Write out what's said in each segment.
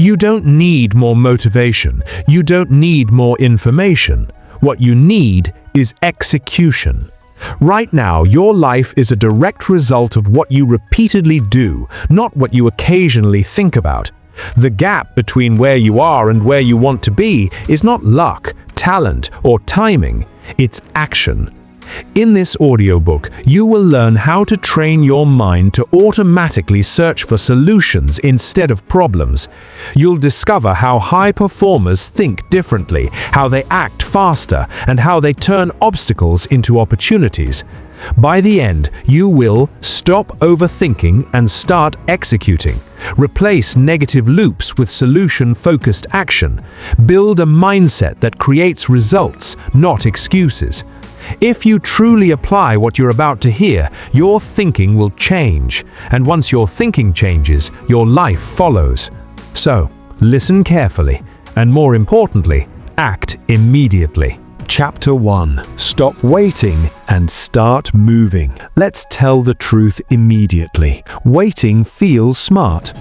You don't need more motivation. You don't need more information. What you need is execution. Right now, your life is a direct result of what you repeatedly do, not what you occasionally think about. The gap between where you are and where you want to be is not luck, talent, or timing. It's action. In this audiobook, you will learn how to train your mind to automatically search for solutions instead of problems. You'll discover how high performers think differently, how they act faster, and how they turn obstacles into opportunities. By the end, you will stop overthinking and start executing. Replace negative loops with solution-focused action. Build a mindset that creates results, not excuses. If you truly apply what you're about to hear, your thinking will change. And once your thinking changes, your life follows. So, listen carefully, and more importantly, act immediately. Chapter 1. Stop waiting and start moving. Let's tell the truth immediately. Waiting feels smart.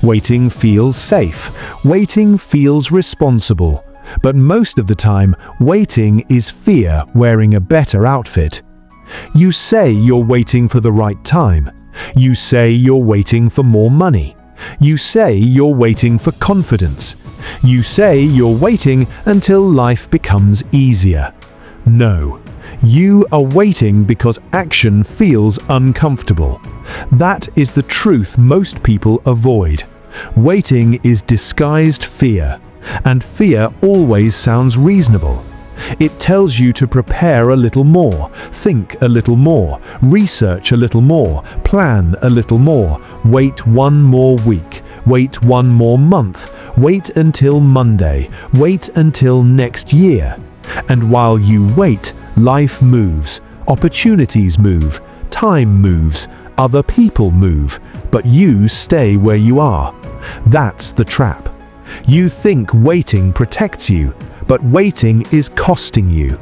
Waiting feels safe. Waiting feels responsible. But most of the time, waiting is fear wearing a better outfit. You say you're waiting for the right time. You say you're waiting for more money. You say you're waiting for confidence. You say you're waiting until life becomes easier. No, you are waiting because action feels uncomfortable. That is the truth most people avoid. Waiting is disguised fear. And fear always sounds reasonable. It tells you to prepare a little more, think a little more, research a little more, plan a little more, wait one more week, wait one more month, wait until Monday, wait until next year. And while you wait, life moves, opportunities move, time moves, other people move, but you stay where you are. That's the trap. You think waiting protects you, but waiting is costing you.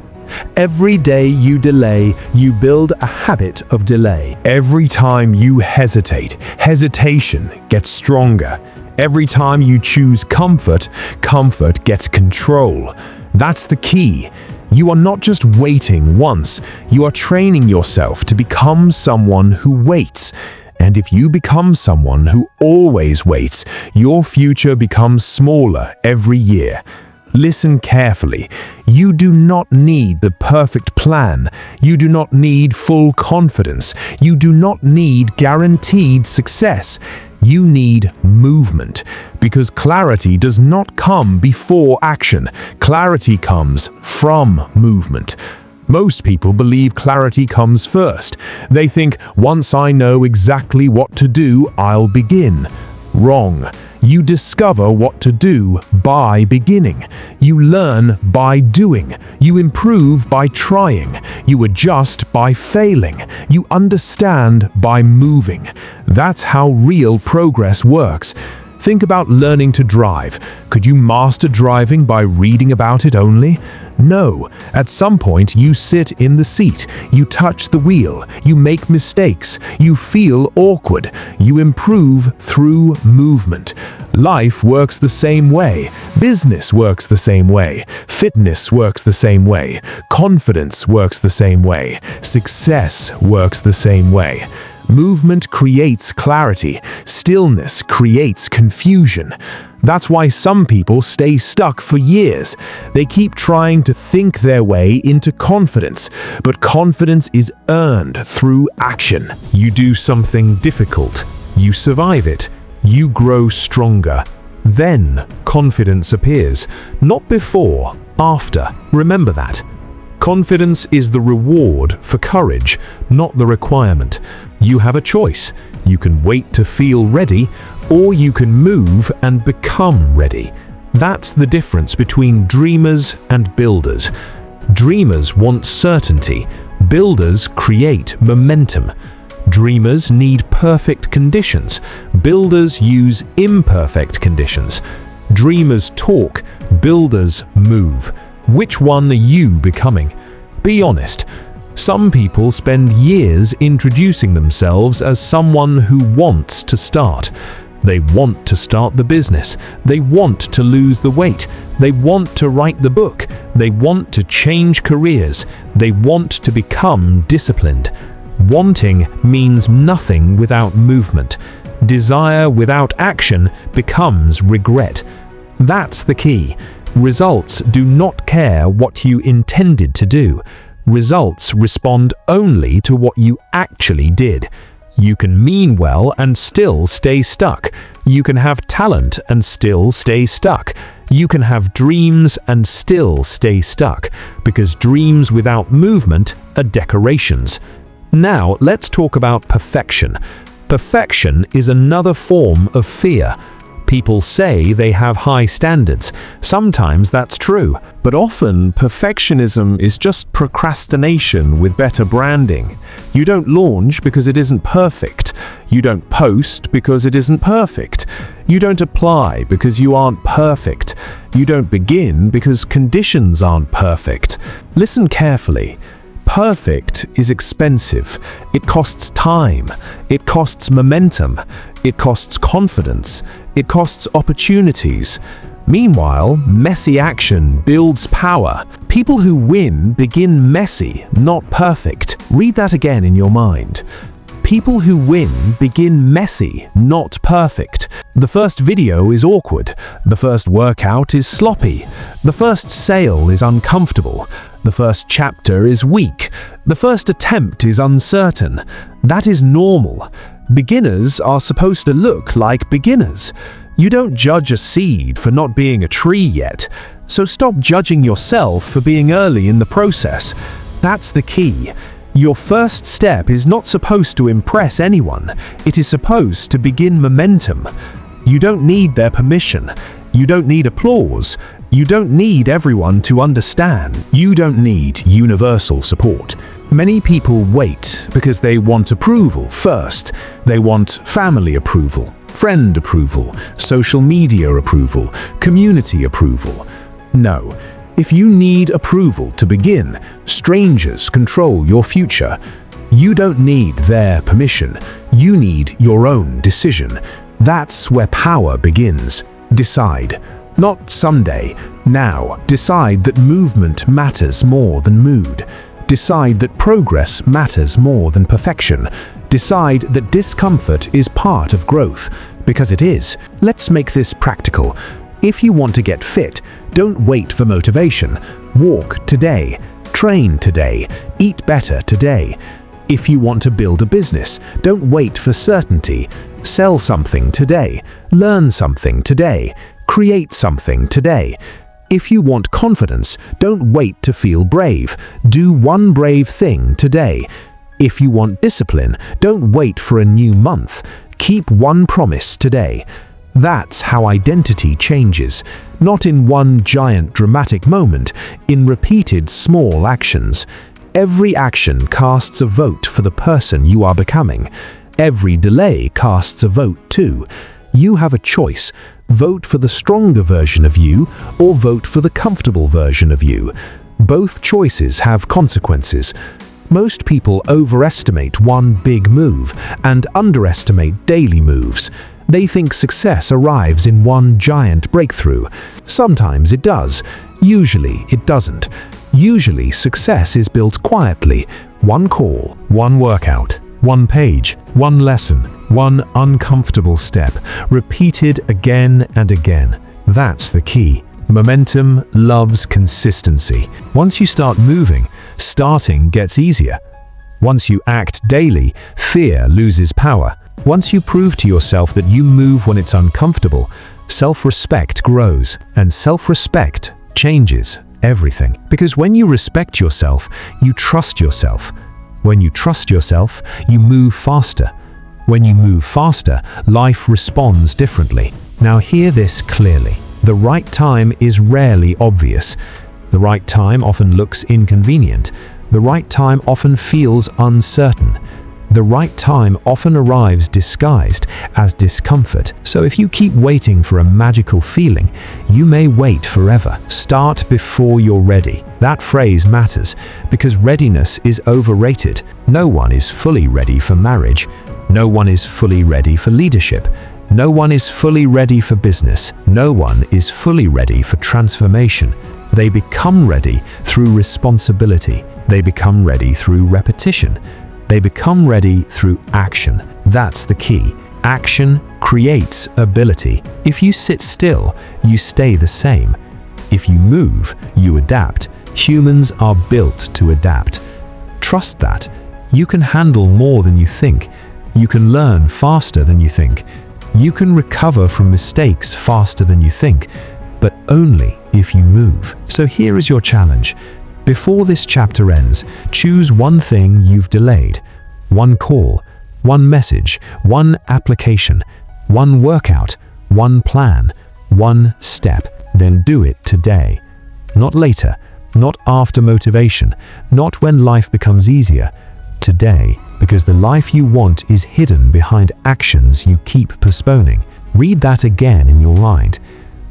Every day you delay, you build a habit of delay. Every time you hesitate, hesitation gets stronger. Every time you choose comfort, comfort gets control. That's the key. You are not just waiting once, you are training yourself to become someone who waits. And if you become someone who always waits, your future becomes smaller every year. Listen carefully. You do not need the perfect plan. You do not need full confidence. You do not need guaranteed success. You need movement, because clarity does not come before action. Clarity comes from movement. Most people believe clarity comes first. They think, once I know exactly what to do, I'll begin. Wrong. You discover what to do by beginning. You learn by doing. You improve by trying. You adjust by failing. You understand by moving. That's how real progress works. Think about learning to drive. Could you master driving by reading about it only? No. At some point, you sit in the seat, you touch the wheel, you make mistakes, you feel awkward, you improve through movement. Life works the same way. Business works the same way. Fitness works the same way. Confidence works the same way. Success works the same way. Movement creates clarity. Stillness creates confusion. That's why some people stay stuck for years. They keep trying to think their way into confidence, but confidence is earned through action. You do something difficult. You survive it. You grow stronger. Then confidence appears. Not before, after. Remember that. Confidence is the reward for courage, not the requirement. You have a choice. You can wait to feel ready, or you can move and become ready. That's the difference between dreamers and builders. Dreamers want certainty. Builders create momentum. Dreamers need perfect conditions. Builders use imperfect conditions. Dreamers talk. Builders move. Which one are you becoming? Be honest. Some people spend years introducing themselves as someone who wants to start. They want to start the business. They want to lose the weight. They want to write the book. They want to change careers. They want to become disciplined. Wanting means nothing without movement. Desire without action becomes regret. That's the key. Results do not care what you intended to do. Results respond only to what you actually did. You can mean well and still stay stuck. You can have talent and still stay stuck. You can have dreams and still stay stuck, because dreams without movement are decorations. Now, let's talk about perfection. Perfection is another form of fear. People say they have high standards. Sometimes that's true, but often perfectionism is just procrastination with better branding. You don't launch because it isn't perfect. You don't post because it isn't perfect. You don't apply because you aren't perfect. You don't begin because conditions aren't perfect. Listen carefully. Perfect is expensive. It costs time. It costs momentum. It costs confidence. It costs opportunities. Meanwhile, messy action builds power. People who win begin messy, not perfect. Read that again in your mind. People who win begin messy, not perfect. The first video is awkward. The first workout is sloppy. The first sale is uncomfortable. The first chapter is weak. The first attempt is uncertain. That is normal. Beginners are supposed to look like beginners. You don't judge a seed for not being a tree yet, so stop judging yourself for being early in the process. That's the key. Your first step is not supposed to impress anyone. It is supposed to begin momentum. You don't need their permission. You don't need applause. You don't need everyone to understand. You don't need universal support. Many people wait because they want approval first. They want family approval, friend approval, social media approval, community approval. No. If you need approval to begin, strangers control your future. You don't need their permission. You need your own decision. That's where power begins. Decide. Not someday. Now. Decide that movement matters more than mood. Decide that progress matters more than perfection. Decide that discomfort is part of growth, because it is. Let's make this practical. If you want to get fit, don't wait for motivation. Walk today. Train today. Eat better today. If you want to build a business, don't wait for certainty. Sell something today. Learn something today. Create something today. If you want confidence, don't wait to feel brave. Do one brave thing today. If you want discipline, don't wait for a new month. Keep one promise today. That's how identity changes, not in one giant dramatic moment, in repeated small actions. Every action casts a vote for the person you are becoming. Every delay casts a vote too. You have a choice. Vote for the stronger version of you or vote for the comfortable version of you. Both choices have consequences. Most people overestimate one big move and underestimate daily moves. They think success arrives in one giant breakthrough. Sometimes it does. Usually it doesn't. Usually success is built quietly. One call, one workout, one page, one lesson, one uncomfortable step, repeated again and again. That's the key. Momentum loves consistency. Once you start moving, starting gets easier. Once you act daily, fear loses power. Once you prove to yourself that you move when it's uncomfortable, self-respect grows, and self-respect changes everything. Because when you respect yourself, you trust yourself. When you trust yourself, you move faster. When you move faster, life responds differently. Now hear this clearly. The right time is rarely obvious. The right time often looks inconvenient. The right time often feels uncertain. The right time often arrives disguised as discomfort. So if you keep waiting for a magical feeling, you may wait forever. Start before you're ready. That phrase matters because readiness is overrated. No one is fully ready for marriage. No one is fully ready for leadership. No one is fully ready for business. No one is fully ready for transformation. They become ready through responsibility. They become ready through repetition. They become ready through action. That's the key. Action creates ability. If you sit still, you stay the same. If you move, you adapt. Humans are built to adapt. Trust that. You can handle more than you think. You can learn faster than you think. You can recover from mistakes faster than you think, but only if you move. So here is your challenge. Before this chapter ends, choose one thing you've delayed. One call, one message, one application, one workout, one plan, one step. Then do it today. Not later, not after motivation, not when life becomes easier. Today, because the life you want is hidden behind actions you keep postponing. Read that again in your mind.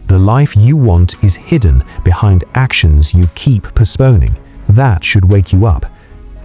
The life you want is hidden behind actions you keep postponing. That should wake you up.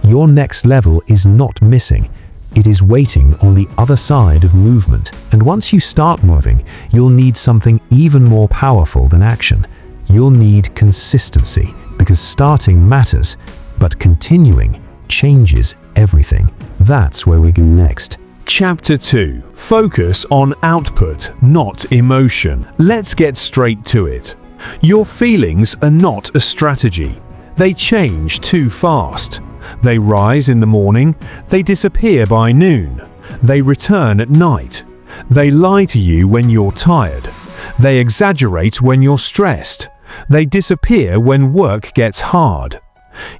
Your next level is not missing. It is waiting on the other side of movement. And once you start moving, you'll need something even more powerful than action. You'll need consistency, because starting matters, but continuing changes everything. That's where we go next. Chapter 2. Focus on output, not emotion. Let's get straight to it. Your feelings are not a strategy. They change too fast. They rise in the morning, they disappear by noon. They return at night. They lie to you when you're tired. They exaggerate when you're stressed. They disappear when work gets hard.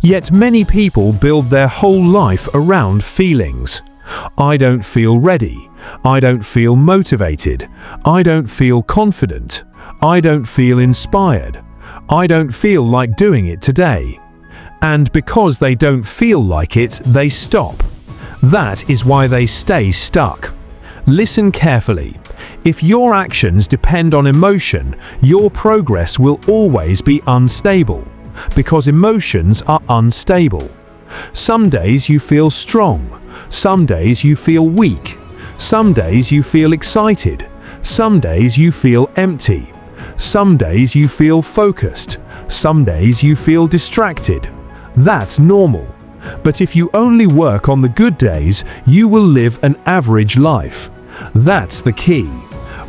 Yet many people build their whole life around feelings. I don't feel ready. I don't feel motivated. I don't feel confident. I don't feel inspired. I don't feel like doing it today. And because they don't feel like it, they stop. That is why they stay stuck. Listen carefully. If your actions depend on emotion, your progress will always be unstable, because emotions are unstable. Some days you feel strong. Some days you feel weak. Some days you feel excited. Some days you feel empty. Some days you feel focused. Some days you feel distracted. That's normal. But if you only work on the good days, you will live an average life. That's the key.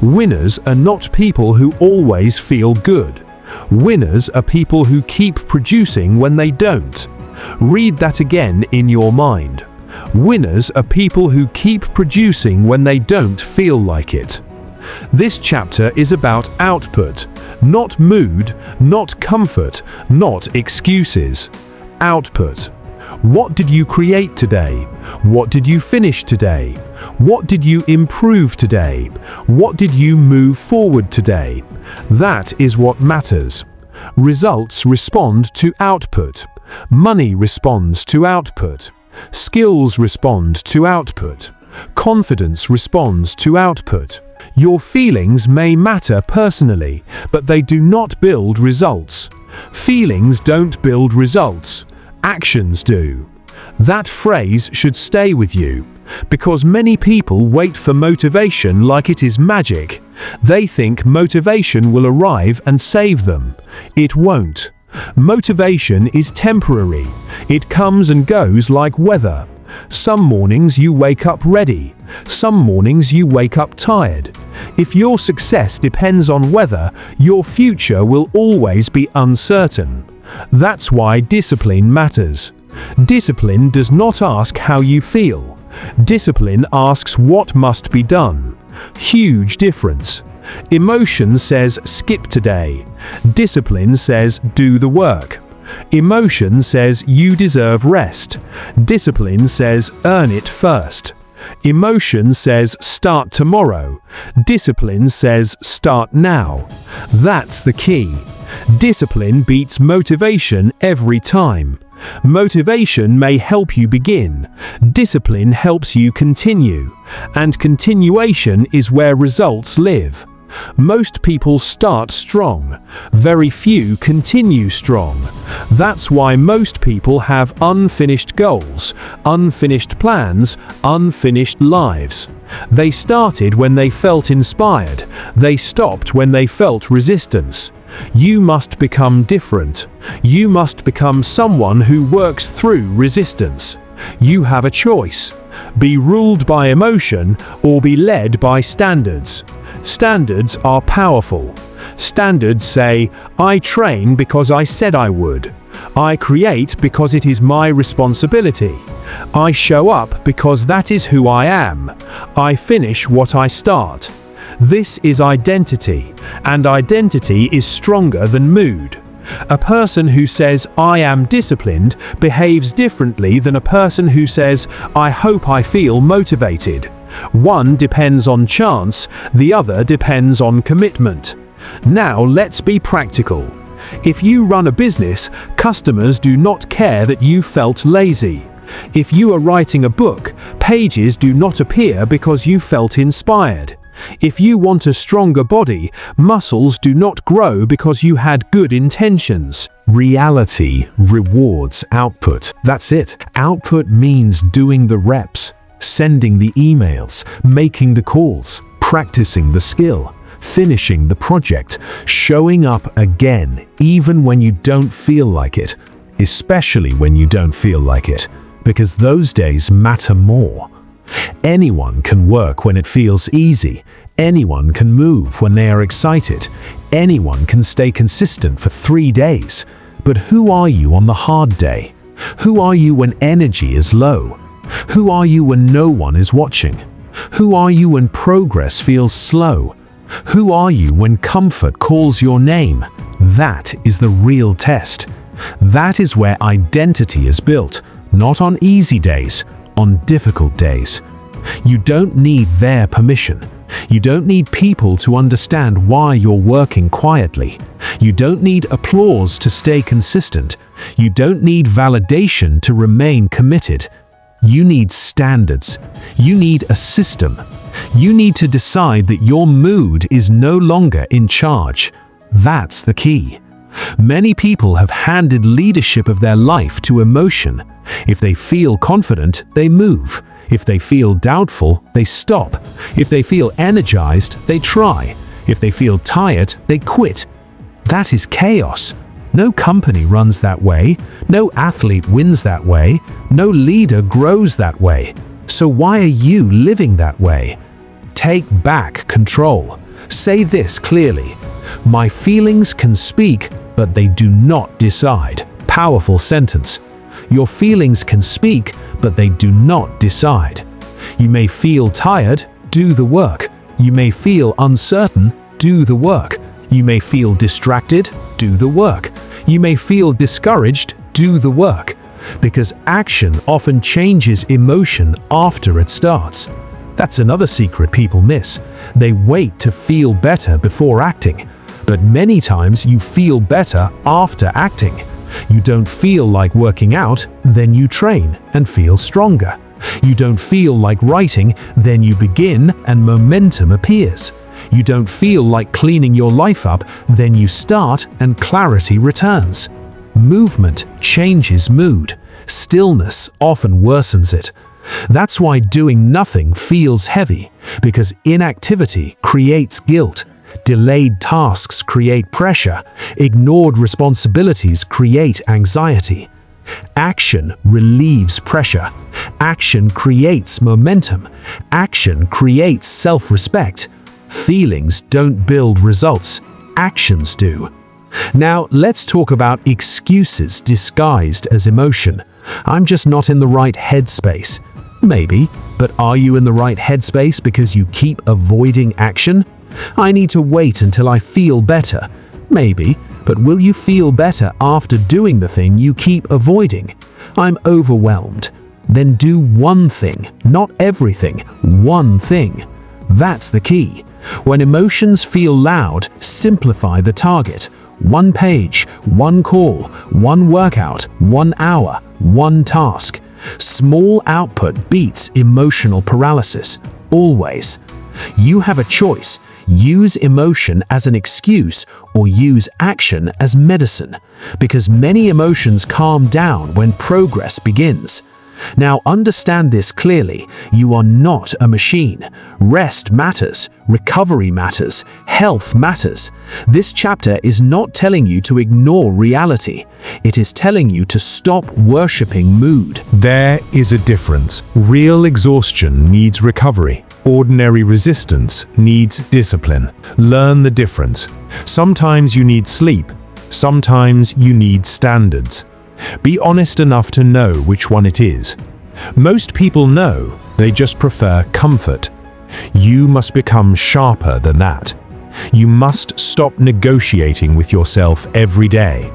Winners are not people who always feel good. Winners are people who keep producing when they don't. Read that again in your mind. Winners are people who keep producing when they don't feel like it. This chapter is about output, not mood, not comfort, not excuses. Output. What did you create today? What did you finish today? What did you improve today? What did you move forward today? That is what matters. Results respond to output. Money responds to output. Skills respond to output. Confidence responds to output. Your feelings may matter personally, but they do not build results. Feelings don't build results. Actions do. That phrase should stay with you, because many people wait for motivation like it is magic. They think motivation will arrive and save them. It won't. Motivation is temporary. It comes and goes like weather. Some mornings you wake up ready. Some mornings you wake up tired. If your success depends on weather, your future will always be uncertain. That's why discipline matters. Discipline does not ask how you feel. Discipline asks what must be done. Huge difference. Emotion says skip today. Discipline says do the work. Emotion says you deserve rest. Discipline says earn it first. Emotion says start tomorrow. Discipline says start now. That's the key. Discipline beats motivation every time. Motivation may help you begin. Discipline helps you continue. And continuation is where results live. Most people start strong. Very few continue strong. That's why most people have unfinished goals, unfinished plans, unfinished lives. They started when they felt inspired. They stopped when they felt resistance. You must become different. You must become someone who works through resistance. You have a choice. Be ruled by emotion or be led by standards. Standards are powerful. Standards say, I train because I said I would. I create because it is my responsibility. I show up because that is who I am. I finish what I start. This is identity, and identity is stronger than mood. A person who says, I am disciplined, behaves differently than a person who says, I hope I feel motivated. One depends on chance, the other depends on commitment. Now let's be practical. If you run a business, customers do not care that you felt lazy. If you are writing a book, pages do not appear because you felt inspired. If you want a stronger body, muscles do not grow because you had good intentions. Reality rewards output. That's it. Output means doing the reps, sending the emails, making the calls, practicing the skill, finishing the project, showing up again, even when you don't feel like it, especially when you don't feel like it, because those days matter more. Anyone can work when it feels easy. Anyone can move when they are excited. Anyone can stay consistent for 3 days. But who are you on the hard day? Who are you when energy is low? Who are you when no one is watching? Who are you when progress feels slow? Who are you when comfort calls your name? That is the real test. That is where identity is built, not on easy days, on difficult days. You don't need their permission. You don't need people to understand why you're working quietly. You don't need applause to stay consistent. You don't need validation to remain committed. You need standards. You need a system. You need to decide that your mood is no longer in charge. That's the key. Many people have handed leadership of their life to emotion. If they feel confident, they move. If they feel doubtful, they stop. If they feel energized, they try. If they feel tired, they quit. That is chaos. No company runs that way. No athlete wins that way. No leader grows that way. So why are you living that way? Take back control. Say this clearly. My feelings can speak, but they do not decide. Powerful sentence. Your feelings can speak, but they do not decide. You may feel tired, do the work. You may feel uncertain, do the work. You may feel distracted, do the work. You may feel discouraged, do the work. Because action often changes emotion after it starts. That's another secret people miss. They wait to feel better before acting. But many times you feel better after acting. You don't feel like working out, then you train and feel stronger. You don't feel like writing, then you begin and momentum appears. You don't feel like cleaning your life up, then you start and clarity returns. Movement changes mood. Stillness often worsens it. That's why doing nothing feels heavy, because inactivity creates guilt. Delayed tasks create pressure. Ignored responsibilities create anxiety. Action relieves pressure. Action creates momentum. Action creates self-respect. Feelings don't build results. Actions do. Now, let's talk about excuses disguised as emotion. I'm just not in the right headspace. Maybe, but are you in the right headspace because you keep avoiding action? I need to wait until I feel better. Maybe, but will you feel better after doing the thing you keep avoiding? I'm overwhelmed. Then do one thing, not everything, one thing. That's the key. When emotions feel loud, simplify the target. 1 page, 1 call, 1 workout, 1 hour, 1 task. Small output beats emotional paralysis. Always. You have a choice. use emotion as an excuse or use action as medicine, because many emotions calm down when progress begins. Now understand this clearly, you are not a machine. Rest matters, recovery matters, health matters. This chapter is not telling you to ignore reality. It is telling you to stop worshipping mood. There is a difference. Real exhaustion needs recovery. Ordinary resistance needs discipline. Learn the difference. Sometimes you need sleep. Sometimes you need standards. Be honest enough to know which one it is. Most people know, they just prefer comfort. You must become sharper than that. You must stop negotiating with yourself every day.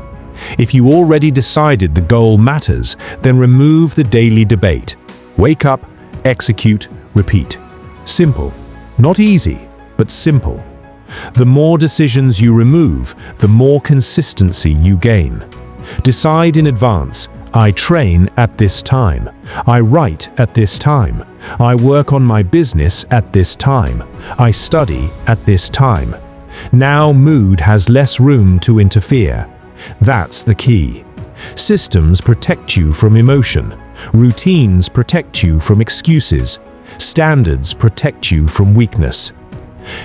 If you already decided the goal matters, then remove the daily debate. Wake up, execute, repeat. Simple. Not easy, but simple. The more decisions you remove, the more consistency you gain. Decide in advance. I train at this time. I write at this time. I work on my business at this time. I study at this time. Now mood has less room to interfere. That's the key. Systems protect you from emotion. Routines protect you from excuses. Standards protect you from weakness.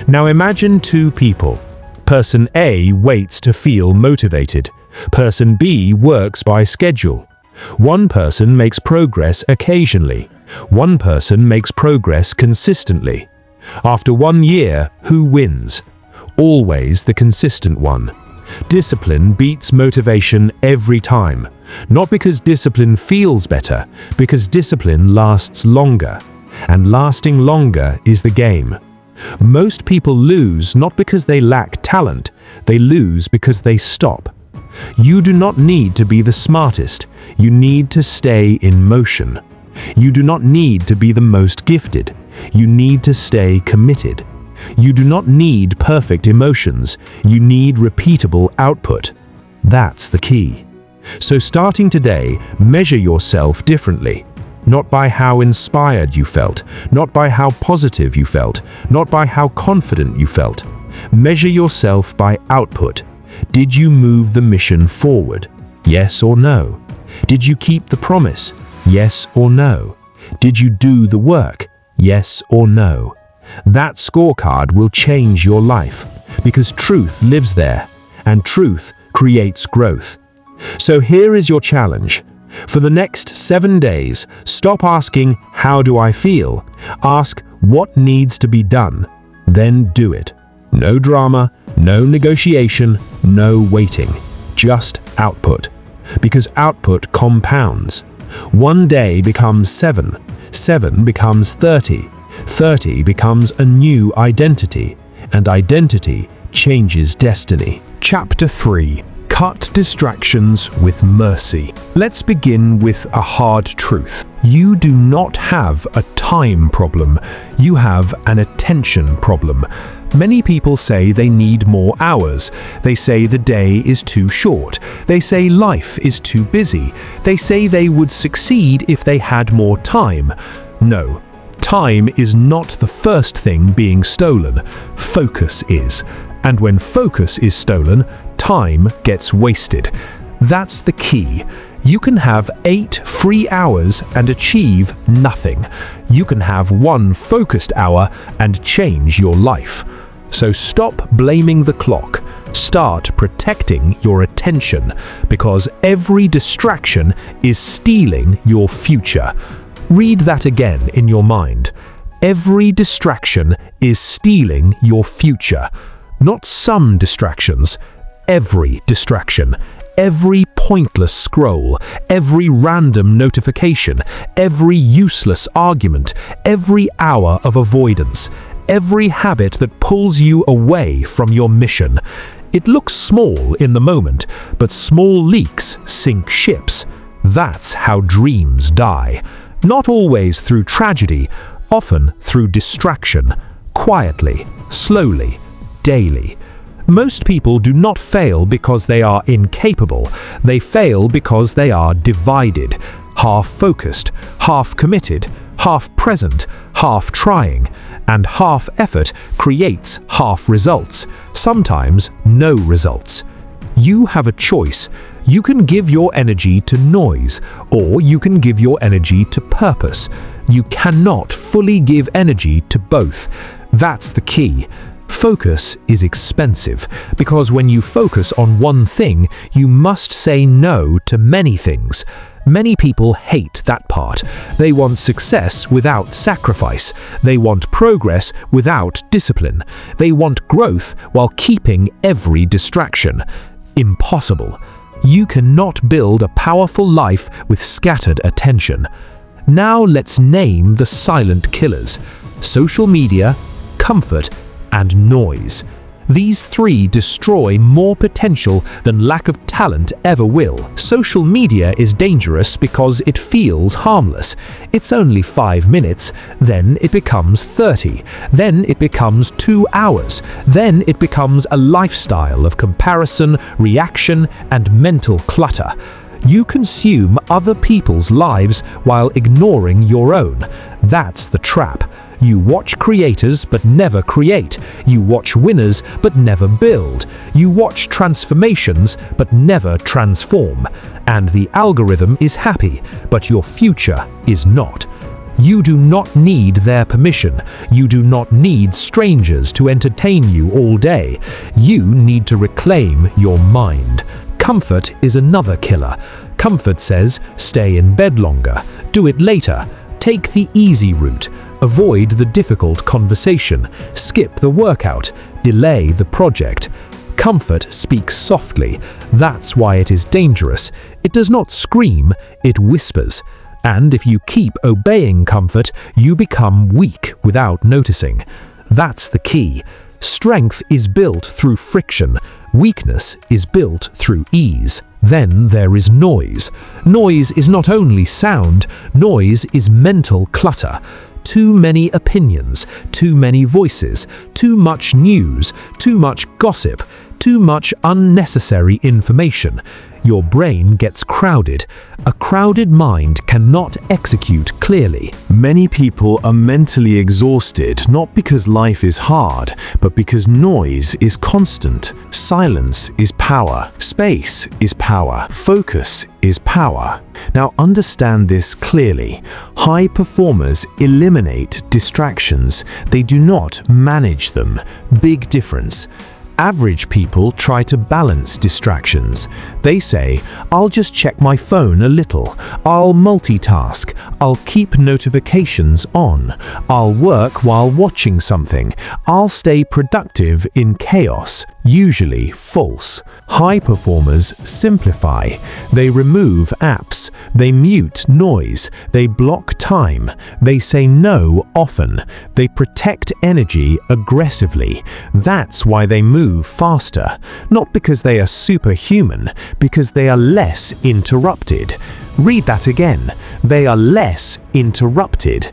Now imagine two people. Person A waits to feel motivated. Person B works by schedule. One person makes progress occasionally. One person makes progress consistently. After 1 year, who wins? Always the consistent one. Discipline beats motivation every time. Not because discipline feels better, because discipline lasts longer. And lasting longer is the game. Most people lose not because they lack talent, they lose because they stop. You do not need to be the smartest, you need to stay in motion. You do not need to be the most gifted, you need to stay committed. You do not need perfect emotions, you need repeatable output. That's the key. So starting today, measure yourself differently. Not by how inspired you felt, not by how positive you felt, not by how confident you felt. Measure yourself by output. Did you move the mission forward? Yes or no? Did you keep the promise? Yes or no? Did you do the work? Yes or no? That scorecard will change your life, because truth lives there, and truth creates growth. So here is your challenge. For the next 7 days, stop asking, how do I feel? Ask, what needs to be done? Then do it. No drama, no negotiation, no waiting. Just output. Because output compounds. 1 day becomes 7. 7 becomes 30. 30 becomes a new identity. And identity changes destiny. Chapter 3. Cut distractions with mercy. Let's begin with a hard truth. You do not have a time problem. You have an attention problem. Many people say they need more hours. They say the day is too short. They say life is too busy. They say they would succeed if they had more time. No, time is not the first thing being stolen. Focus is. And when focus is stolen, time gets wasted. That's the key. You can have 8 free hours and achieve nothing. You can have 1 focused hour and change your life. So stop blaming the clock. Start protecting your attention, because every distraction is stealing your future. Read that again in your mind. Every distraction is stealing your future. Not some distractions. Every distraction, every pointless scroll, every random notification, every useless argument, every hour of avoidance, every habit that pulls you away from your mission. It looks small in the moment, but small leaks sink ships. That's how dreams die. Not always through tragedy, often through distraction, quietly, slowly, daily. Most people do not fail because they are incapable. They fail because they are divided, half focused, half committed, half present, half trying, and half effort creates half results, sometimes no results. You have a choice. You can give your energy to noise, or you can give your energy to purpose. You cannot fully give energy to both. That's the key. Focus is expensive, because when you focus on one thing, you must say no to many things. Many people hate that part. They want success without sacrifice. They want progress without discipline. They want growth while keeping every distraction. Impossible. You cannot build a powerful life with scattered attention. Now let's name the silent killers: social media, comfort, and noise. These three destroy more potential than lack of talent ever will. Social media is dangerous because it feels harmless. It's only 5 minutes, then it becomes 30, then it becomes 2 hours, then it becomes a lifestyle of comparison, reaction, and mental clutter. You consume other people's lives while ignoring your own. That's the trap. You watch creators but never create. You watch winners but never build. You watch transformations but never transform. And the algorithm is happy, but your future is not. You do not need their permission. You do not need strangers to entertain you all day. You need to reclaim your mind. Comfort is another killer. Comfort says, stay in bed longer, do it later, take the easy route, avoid the difficult conversation, skip the workout, delay the project. Comfort speaks softly. That's why it is dangerous. It does not scream, it whispers. And if you keep obeying comfort, you become weak without noticing. That's the key. Strength is built through friction. Weakness is built through ease. Then there is noise. Noise is not only sound, noise is mental clutter. Too many opinions, too many voices, too much news, too much gossip, too much unnecessary information. Your brain gets crowded. A crowded mind cannot execute clearly. Many people are mentally exhausted, not because life is hard, but because noise is constant. Silence is power. Space is power. Focus is power. Now understand this clearly. High performers eliminate distractions. They do not manage them. Big difference. Average people try to balance distractions. They say, I'll just check my phone a little. I'll multitask. I'll keep notifications on. I'll work while watching something. I'll stay productive in chaos. Usually false. High performers simplify. They remove apps. They mute noise. They block time. They say no often. They protect energy aggressively. That's why they move faster. Not because they are superhuman, because they are less interrupted. Read that again. They are less interrupted.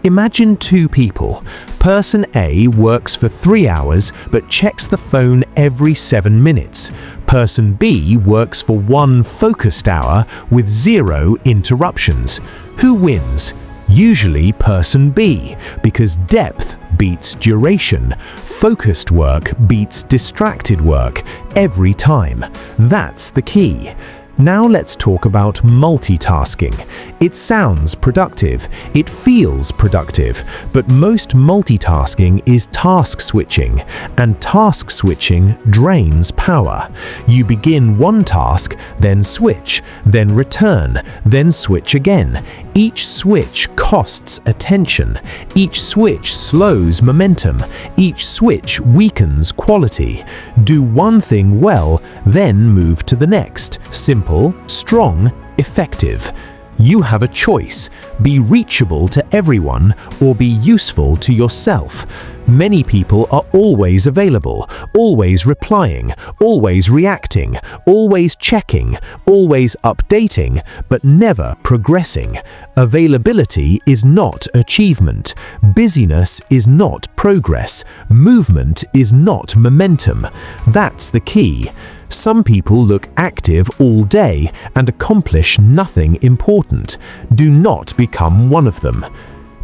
Imagine two people. Person A works for 3 hours but checks the phone every 7 minutes. Person B works for 1 focused hour with 0 interruptions. Who wins? Usually person B, because depth beats duration. Focused work beats distracted work every time. That's the key. Now let's talk about multitasking. It sounds productive, it feels productive, but most multitasking is task switching, and task switching drains power. You begin one task, then switch, then return, then switch again. Each switch costs attention. Each switch slows momentum. Each switch weakens quality. Do one thing well, then move to the next. Simple, strong, effective. You have a choice. Be reachable to everyone or be useful to yourself. Many people are always available, always replying, always reacting, always checking, always updating, but never progressing. Availability is not achievement. Busyness is not progress. Movement is not momentum. That's the key. Some people look active all day and accomplish nothing important. Do not become one of them.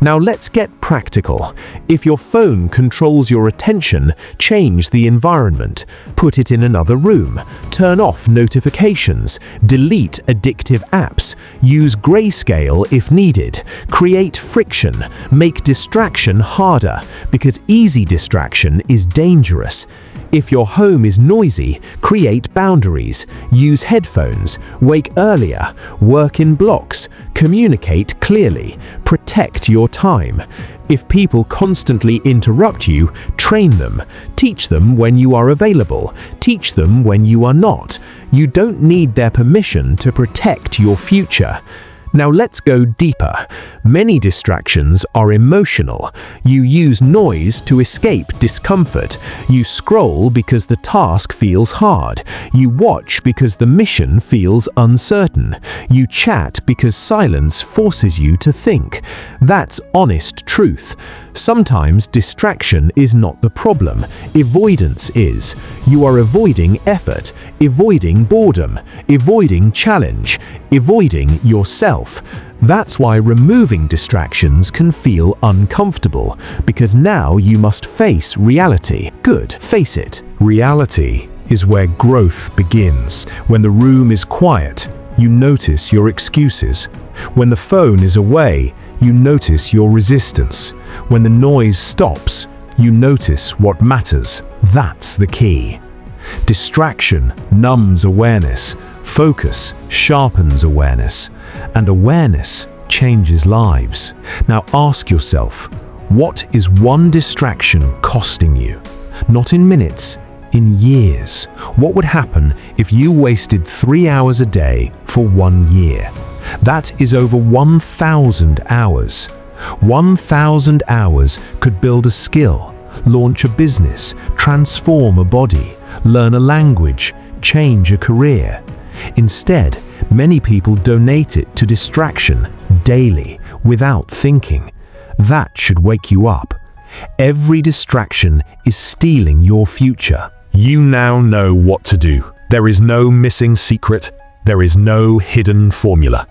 Now let's get practical. If your phone controls your attention, change the environment. Put it in another room. Turn off notifications. Delete addictive apps. Use grayscale if needed. Create friction. Make distraction harder, because easy distraction is dangerous. If your home is noisy, create boundaries. Use headphones. Wake earlier. Work in blocks. Communicate clearly. Protect your time. If people constantly interrupt you, train them. Teach them when you are available. Teach them when you are not. You don't need their permission to protect your future. Now let's go deeper. Many distractions are emotional. You use noise to escape discomfort. You scroll because the task feels hard. You watch because the mission feels uncertain. You chat because silence forces you to think. That's honest truth. Sometimes distraction is not the problem. Avoidance is. You are avoiding effort, avoiding boredom, avoiding challenge, avoiding yourself. That's why removing distractions can feel uncomfortable, because now you must face reality. Good, face it. Reality is where growth begins. When the room is quiet, you notice your excuses. When the phone is away, you notice your resistance. When the noise stops, you notice what matters. That's the key. Distraction numbs awareness. Focus sharpens awareness. And awareness changes lives. Now ask yourself, what is one distraction costing you? Not in minutes, in years. What would happen if you wasted 3 hours a day for 1 year? That is over 1,000 hours. 1,000 hours could build a skill, launch a business, transform a body, learn a language, change a career. Instead, many people donate it to distraction daily without thinking. That should wake you up. Every distraction is stealing your future. You now know what to do. There is no missing secret. There is no hidden formula.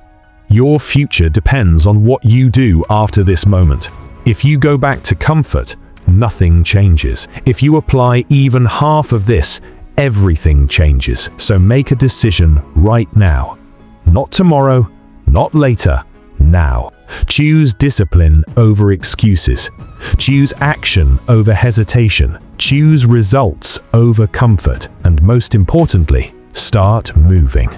Your future depends on what you do after this moment. If you go back to comfort, nothing changes. If you apply even half of this, everything changes. So make a decision right now. Not tomorrow, not later, now. Choose discipline over excuses. Choose action over hesitation. Choose results over comfort. And most importantly, start moving.